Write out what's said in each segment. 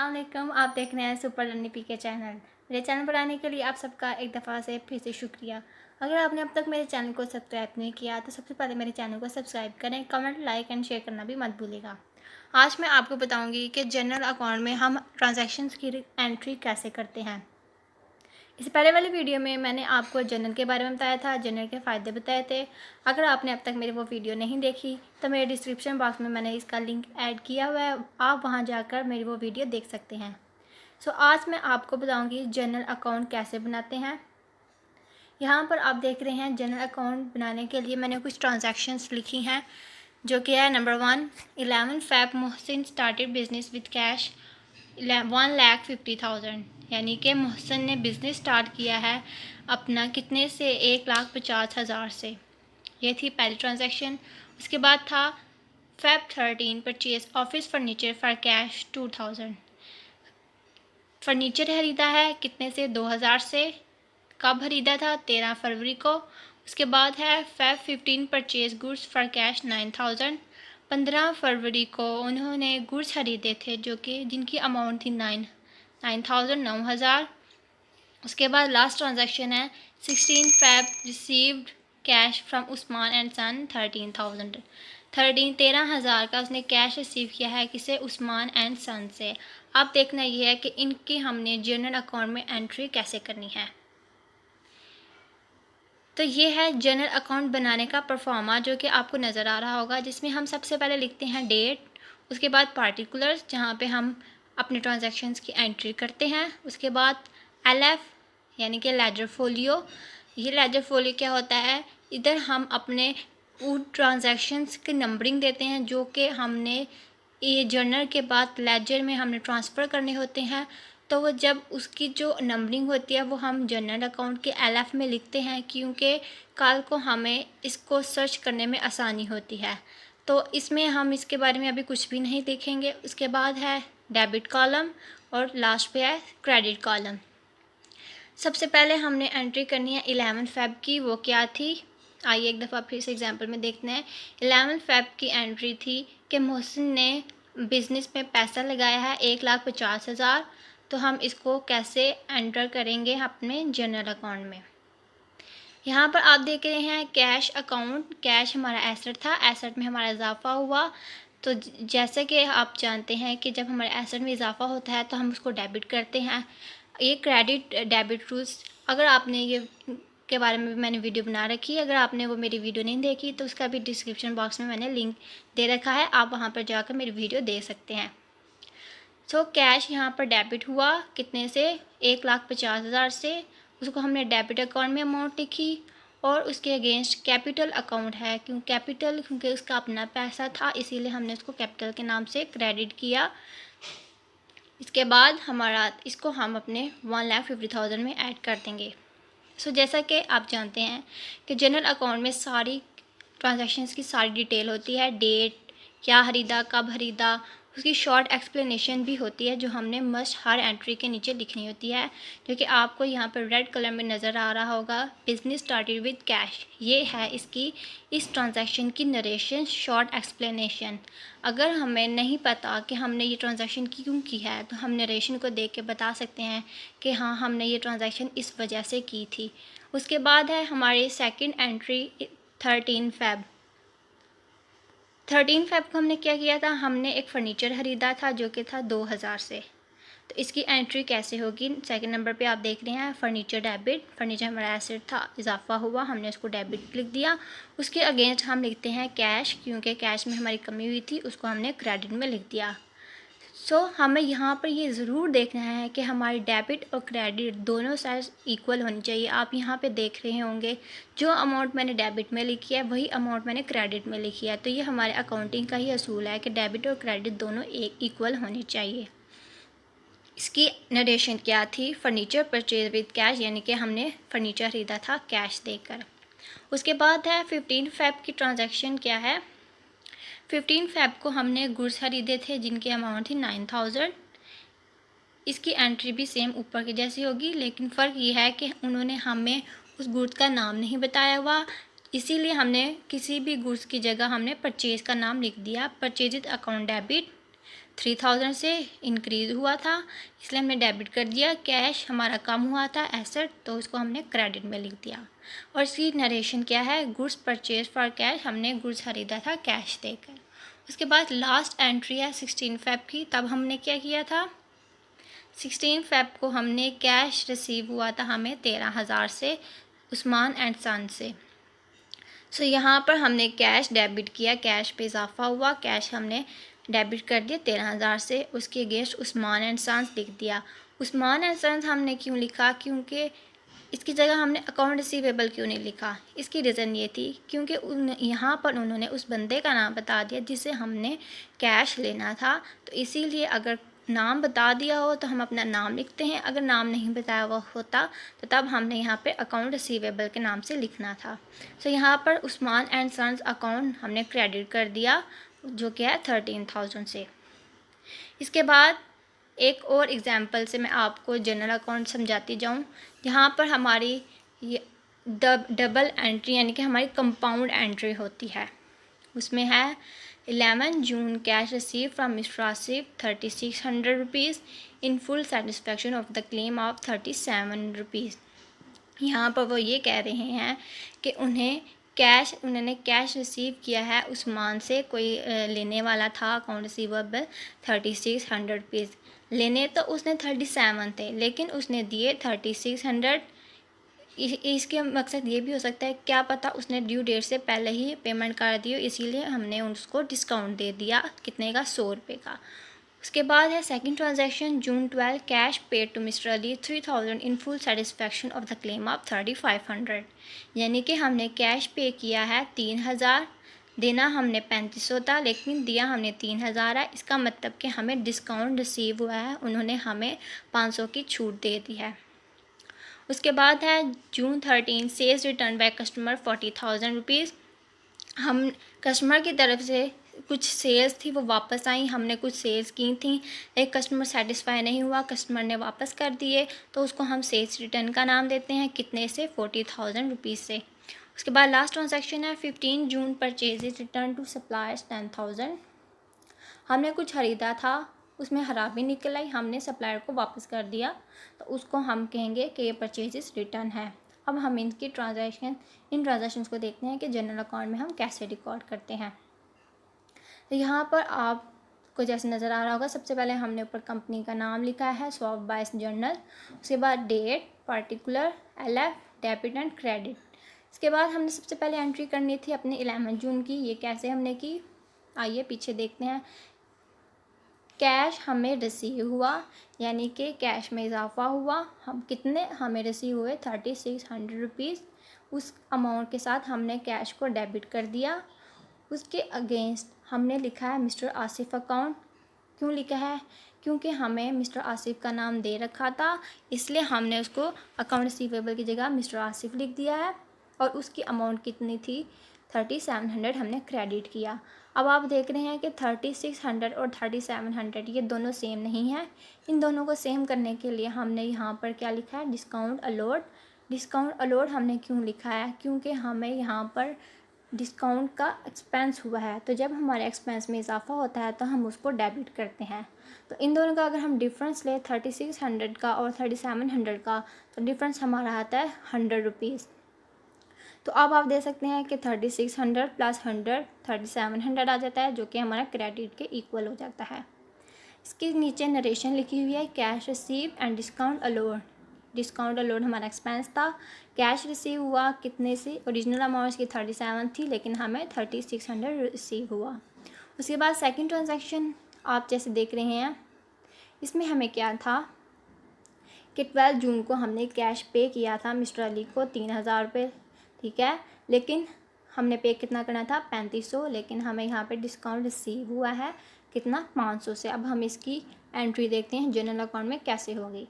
अस्सलाम वालेकुम। आप देख रहे हैं सुपर लर्निंग पी के चैनल। मेरे चैनल पर आने के लिए आप सबका एक दफ़ा से फिर से शुक्रिया। अगर आपने अब तक मेरे चैनल को सब्सक्राइब नहीं किया तो सबसे पहले मेरे चैनल को सब्सक्राइब करें, कमेंट, लाइक एंड शेयर करना भी मत भूलिएगा। आज मैं आपको बताऊंगी कि जनरल अकाउंट में हम ट्रांजैक्शंस की एंट्री कैसे करते हैं। इससे पहले वाली वीडियो में मैंने आपको जनरल के बारे में बताया था, जनरल के फ़ायदे बताए थे। अगर आपने अब तक मेरी वो वीडियो नहीं देखी तो मेरे डिस्क्रिप्शन बॉक्स में मैंने इसका लिंक ऐड किया हुआ है, आप वहां जाकर मेरी वो वीडियो देख सकते हैं। आज मैं आपको बताऊंगी जनरल अकाउंट कैसे बनाते हैं। यहाँ पर आप देख रहे हैं जनरल अकाउंट बनाने के लिए मैंने कुछ ट्रांजैक्शंस लिखी हैं, जो कि है number 1, 11 fab Mohsin started business with cash 1,50,000, यानी कि मोहसिन ने बिज़नेस स्टार्ट किया है अपना कितने से 1,50,000 से। ये थी पहली ट्रांजैक्शन। उसके बाद था fab 13 purchase office furniture for cash 2,000, furniture खरीदा है कितने से 2,000 से। कब खरीदा था? 13 फरवरी को। उसके बाद है fab 15 purchase goods for cash 9,000, 15 फरवरी को उन्होंने गुड्स खरीदे थे जो कि जिनकी अमाउंट थी 9,000 9,000। उसके बाद लास्ट ट्रांजैक्शन है 16 Feb received cash from Usman and son 13,000, 13,000 का उसने कैश रिसीव किया है किसे? उस्मान एंड सन से। अब देखना ये है कि इनकी हमने जनरल अकाउंट में एंट्री कैसे करनी है। तो ये है जनरल अकाउंट बनाने का परफॉर्मा, जो कि आपको नज़र आ रहा होगा, जिसमें हम सबसे पहले लिखते हैं डेट, उसके बाद पार्टिकुलर्स जहाँ पे हम अपने ट्रांजैक्शंस की एंट्री करते हैं, उसके बाद LF यानी कि लेजर फोलियो। ये लेजर फोलियो क्या होता है? इधर हम अपने उन ट्रांजैक्शंस की नंबरिंग देते हैं जो कि हमने ये जर्नल के बाद लेजर में हमने ट्रांसफ़र करने होते हैं। तो वो जब उसकी जो नंबरिंग होती है वो हम जनरल अकाउंट के LF में लिखते हैं, क्योंकि कल को हमें इसको सर्च करने में आसानी होती है। तो इसमें हम इसके बारे में अभी कुछ भी नहीं देखेंगे। उसके बाद है डेबिट कॉलम और लास्ट पे है क्रेडिट कॉलम। सबसे पहले हमने एंट्री करनी है 11 फ़ैब की। वो क्या थी? आइए एक दफ़ा फिर से एग्जांपल में देखते हैं। 11 फ़ैब की एंट्री थी कि मोहसिन ने बिज़नेस में पैसा लगाया है 1,50,000। तो हम इसको कैसे एंटर करेंगे अपने जनरल अकाउंट में। यहाँ पर आप देख रहे हैं कैश अकाउंट, कैश हमारा एसेट था, एसेट में हमारा इजाफा हुआ। तो जैसे कि आप जानते हैं कि जब हमारे एसेट में इजाफा होता है तो हम उसको डेबिट करते हैं। ये क्रेडिट डेबिट रूल्स, अगर आपने ये के बारे में मैंने वीडियो बना रखी है, अगर आपने वो मेरी वीडियो नहीं देखी तो उसका भी डिस्क्रिप्शन बॉक्स में मैंने लिंक दे रखा है, आप वहाँ पर जाकर मेरी वीडियो देख सकते हैं। कैश यहाँ पर डेबिट हुआ कितने से? 1,50,000 से। उसको हमने डेबिट अकाउंट में अमाउंट लिखी और उसके अगेंस्ट कैपिटल अकाउंट है, क्योंकि उसका अपना पैसा था, इसीलिए हमने उसको कैपिटल के नाम से क्रेडिट किया। इसके बाद हमारा इसको हम अपने 1,50,000 में ऐड कर देंगे। जैसा कि आप जानते हैं कि जनरल अकाउंट में सारी ट्रांजैक्शंस की सारी डिटेल होती है, डेट, क्या खरीदा, कब खरीदा, उसकी शॉर्ट एक्सप्लेनेशन भी होती है जो हमने मस्ट हर एंट्री के नीचे लिखनी होती है, जो कि आपको यहाँ पर रेड कलर में नज़र आ रहा होगा। बिजनेस स्टार्टेड विद कैश, ये है इसकी इस ट्रांजैक्शन की नरेशन, शॉर्ट एक्सप्लेनेशन। अगर हमें नहीं पता कि हमने ये ट्रांजैक्शन क्यों की है तो हम नरेशन को देख के बता सकते हैं कि हाँ, हमने ये ट्रांजैक्शन इस वजह से की थी। उसके बाद है हमारी सेकंड एंट्री 13 फ़ैब। 13 फ़ैब को हमने क्या किया था? हमने एक फ़र्नीचर ख़रीदा था जो कि था 2,000 से। तो इसकी एंट्री कैसे होगी? सेकंड नंबर पे आप देख रहे हैं फ़र्नीचर डेबिट, फ़र्नीचर हमारा एसेट था, इजाफा हुआ, हमने उसको डेबिट लिख दिया। उसके अगेंस्ट हम लिखते हैं कैश, क्योंकि कैश में हमारी कमी हुई थी, उसको हमने क्रेडिट में लिख दिया। हमें यहाँ पर ये ज़रूर देखना है कि हमारी डेबिट और क्रेडिट दोनों साइड इक्वल होनी चाहिए। आप यहाँ पे देख रहे होंगे जो अमाउंट मैंने डेबिट में लिखी है वही अमाउंट मैंने क्रेडिट में लिखी है। तो ये हमारे अकाउंटिंग का ही असूल है कि डेबिट और क्रेडिट दोनों एक इक्वल होनी चाहिए। इसकी नरेशन क्या थी? फ़र्नीचर परचेज विद कैश, यानी कि हमने फ़र्नीचर ख़रीदा था कैश देकर। उसके बाद है 15 फ़ैब की ट्रांजैक्शन क्या है? 15 फ़ैब को हमने गुड्स खरीदे थे जिनकी अमाउंट थी 9,000। इसकी एंट्री भी सेम ऊपर की जैसी होगी, लेकिन फ़र्क ये है कि उन्होंने हमें उस गुड्स का नाम नहीं बताया हुआ, इसीलिए हमने किसी भी गुड्स की जगह हमने परचेज़ का नाम लिख दिया। परचेज अकाउंट डेबिट, 3000 से इंक्रीज़ हुआ था, इसलिए हमने डेबिट कर दिया। कैश हमारा कम हुआ था एसेट, तो उसको हमने क्रेडिट में लिख दिया। और इसकी नरेशन क्या है, गुड्स परचेज फॉर कैश, हमने गुड्स ख़रीदा था कैश देकर। उसके बाद लास्ट एंट्री है 16 फ़ेब की, तब हमने क्या किया था, 16 फ़ेब को हमने कैश रिसीव हुआ था हमें 13,000 से उस्मान एंड सन से। सो यहाँ पर हमने कैश डेबिट किया, कैश पे इजाफा हुआ, कैश हमने डेबिट कर दिया 13,000 से, उसके अगेंस्ट उस्मान एंड सन्स लिख दिया। उस्मान एंड सन्स हमने क्यों लिखा, क्योंकि इसकी जगह हमने अकाउंट रिसीवेबल क्यों नहीं लिखा, इसकी रीज़न ये थी क्योंकि यहाँ पर उन्होंने उस बंदे का नाम बता दिया जिसे हमने कैश लेना था, तो इसीलिए अगर नाम बता दिया हो तो हम अपना नाम लिखते हैं, अगर नाम नहीं बताया हुआ होता तो तब हमने यहाँ पे अकाउंट रिसीवेबल के नाम से लिखना था। सो यहाँ पर उस्मान एंड सन्स अकाउंट हमने क्रेडिट कर दिया, जो कि है 13,000 से। इसके बाद एक और एग्जांपल से मैं आपको जनरल अकाउंट समझाती जाऊँ, जहाँ पर हमारी ये डबल एंट्री यानी कि हमारी कंपाउंड एंट्री होती है। उसमें है 11 June cash receive from mister Asif 3600 rupees in full satisfaction of the claim of 37 rupees. यहाँ पर वो ये कह रहे हैं कि उन्होंने कैश रिसीव किया है उस्मान से, कोई लेने वाला था अकाउंट रिसीवेबल 3600 रुपीज़, लेने तो उसने 37 थे लेकिन उसने दिए 3600। इसके मकसद ये भी हो सकता है, क्या पता उसने ड्यू डेट से पहले ही पेमेंट कर दी हो, इसीलिए हमने उसको डिस्काउंट दे दिया, कितने का, 100 रुपये का। उसके बाद है second transaction June 12 cash paid to Mr Ali 3000 in full satisfaction of the claim of 3500, यानी कि हमने कैश पे किया है 3000, देना हमने 3500 था लेकिन दिया हमने 3000 है। इसका मतलब कि हमें डिस्काउंट रिसीव हुआ है, उन्होंने हमें 500 की छूट दे दी है। उसके बाद है June 13 sales return by customer 40,000 rupees, हम कस्टमर की तरफ से कुछ सेल्स थी वो वापस आई, हमने कुछ सेल्स की थी, एक कस्टमर सेटिस्फाई नहीं हुआ, कस्टमर ने वापस कर दिए, तो उसको हम सेल्स रिटर्न का नाम देते हैं, कितने से, 40,000 रुपीज़ से। उसके बाद लास्ट ट्रांजैक्शन है 15 जून परचेजेज रिटर्न टू सप्लायर्स 10,000, हमने कुछ ख़रीदा था उसमें खराबी निकल आई, हमने सप्लायर को वापस कर दिया, तो उसको हम कहेंगे कि ये परचेजेस रिटर्न है। अब हम इन ट्रांजैक्शंस को देखते हैं कि जनरल अकाउंट में हम कैसे रिकॉर्ड करते हैं। तो यहाँ पर आपको जैसे नज़र आ रहा होगा, सबसे पहले हमने ऊपर कंपनी का नाम लिखा है सॉफ्ट बायस जर्नल, उसके बाद date, particular, LF, debit and credit. इसके बाद हमने सबसे पहले एंट्री करनी थी अपने 11 जून की, ये कैसे हमने की, आइए पीछे देखते हैं। कैश हमें रिसीव हुआ, यानी कि कैश में इजाफा हुआ, हम कितने हमें रिसीव हुए 3600 रुपीज़, उस अमाउंट के साथ हमने कैश को डेबिट कर दिया। उसके अगेंस्ट हमने लिखा है मिस्टर आसिफ अकाउंट, क्यों लिखा है, क्योंकि हमें मिस्टर आसिफ का नाम दे रखा था, इसलिए हमने उसको अकाउंट रिसीवेबल की जगह मिस्टर आसिफ लिख दिया है, और उसकी अमाउंट कितनी थी 3700 हमने क्रेडिट किया। अब आप देख रहे हैं कि 3600 और 3700 ये दोनों सेम नहीं है, इन दोनों को सेम करने के लिए हमने यहाँ पर क्या लिखा है, डिस्काउंट अलॉट। डिस्काउंट अलॉट हमने क्यों लिखा है, क्योंकि हमें यहाँ पर डिस्काउंट का एक्सपेंस हुआ है, तो जब हमारे एक्सपेंस में इजाफा होता है तो हम उसको डेबिट करते हैं। तो इन दोनों का अगर हम डिफरेंस लें 3600 का और 3700 का, तो डिफरेंस हमारा आता है 100 रुपीज़। तो अब आप दे सकते हैं कि 3600 प्लस 100 3700 आ जाता है, जो कि हमारा क्रेडिट के इक्वल हो जाता है। इसके नीचे नरेशन लिखी हुई है, cash receive and discount allowed. Discount allowed हमारा एक्सपेंस था, कैश रिसीव हुआ कितने से, ओरिजिनल अमाउंट की 37 थी लेकिन हमें 3600 रिसीव हुआ। उसके बाद सेकंड ट्रांजैक्शन आप जैसे देख रहे हैं, इसमें हमें क्या था कि 12 जून को हमने कैश पे किया था मिस्टर अली को 3000 रुपये, ठीक है, लेकिन हमने पे कितना करना था 3500, लेकिन हमें यहाँ पे डिस्काउंट रिसीव हुआ है कितना 500 से। अब हम इसकी एंट्री देखते हैं जनरल अकाउंट में कैसे होगी।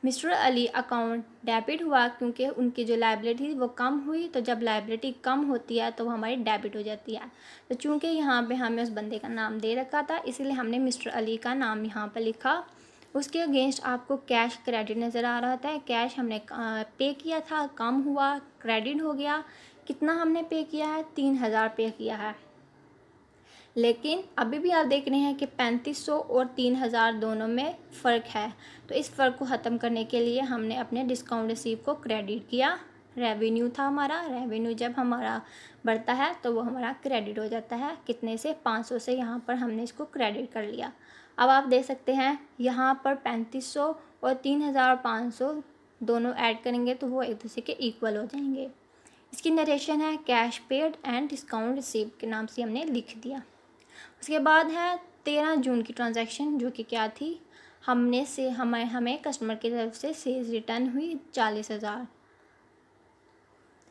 मिस्टर अली अकाउंट डेबिट हुआ क्योंकि उनकी जो लायबिलिटी थी वो कम हुई, तो जब लायबिलिटी कम होती है तो वो हमारी डेबिट हो जाती है। तो चूँकि यहाँ पे हमें उस बंदे का नाम दे रखा था, इसलिए हमने मिस्टर अली का नाम यहाँ पर लिखा। उसके अगेंस्ट आपको कैश क्रेडिट नज़र आ रहा था, कैश हमने पे किया था, कम हुआ, क्रेडिट हो गया। कितना हमने पे किया है, 3000 पे किया है। लेकिन अभी भी आप देख रहे हैं कि 3500 और 3000 दोनों में फ़र्क है। तो इस फ़र्क को ख़त्म करने के लिए हमने अपने डिस्काउंट रिसीव को क्रेडिट किया। रेवेन्यू था हमारा, रेवेन्यू जब हमारा बढ़ता है तो वो हमारा क्रेडिट हो जाता है। कितने से? 500 से यहाँ पर हमने इसको क्रेडिट कर लिया। अब आप देख सकते हैं यहाँ पर 3500 और 3500 दोनों ऐड करेंगे तो वो एक दूसरे के इक्वल हो जाएंगे। इसकी नरेशन है cash paid and discount receive के नाम से हमने लिख दिया। उसके बाद है 13 जून की ट्रांजैक्शन, जो कि क्या थी, हमें कस्टमर की तरफ से सेल्स रिटर्न हुई 40,000।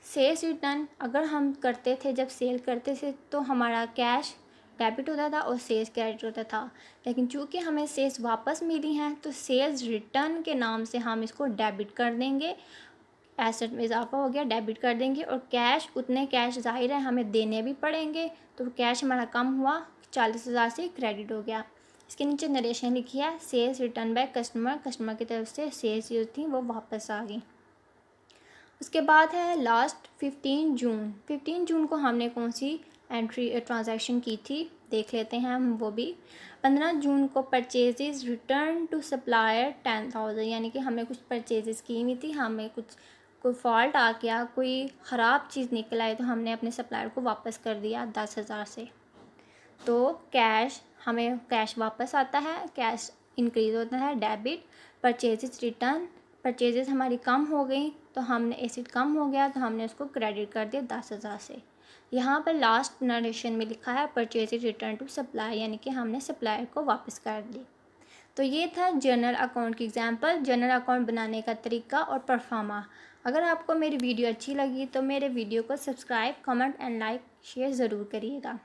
सेल्स रिटर्न अगर हम करते थे, जब सेल करते थे तो हमारा कैश डेबिट होता था और सेल्स क्रेडिट होता था। लेकिन चूँकि हमें सेल्स वापस मिली हैं तो सेल्स रिटर्न के नाम से हम इसको डेबिट कर देंगे। एसेट में इजाफा हो गया, डेबिट कर देंगे। और कैश, उतने कैश ज़ाहिर है हमें देने भी पड़ेंगे, तो कैश हमारा कम हुआ, 40,000 से क्रेडिट हो गया। इसके नीचे नरेशन लिखी है sales return by customer, customer की तरफ से सेल्स जो थी वो वापस आ गई। उसके बाद है लास्ट 15 जून। 15 जून को हमने कौन सी ट्रांजैक्शन की थी देख लेते हैं हम वो भी। 15 जून को परचेजेस रिटर्न टू सप्लायर 10,000, यानी कि हमें कुछ परचेजेस की हुई थी, हमें कोई फॉल्ट आ गया, कोई ख़राब चीज़ निकल आई तो हमने अपने सप्लायर को वापस कर दिया 10,000 से। तो हमें कैश वापस आता है, कैश इंक्रीज़ होता है, डेबिट। परचेजेस रिटर्न, परचेजेस हमारी कम हो गई तो हमने एसिड कम हो गया तो हमने उसको क्रेडिट कर दिया 10,000 से। यहाँ पर लास्ट नरेशन में लिखा है परचेजेस रिटर्न टू सप्लाई, यानी कि हमने सप्लायर को वापस कर दी। तो ये था जर्नल अकाउंट की एग्जांपल, जर्नल अकाउंट बनाने का तरीका और परफॉर्मा। अगर आपको मेरी वीडियो अच्छी लगी तो मेरे वीडियो को subscribe, comment and like share ज़रूर करिएगा।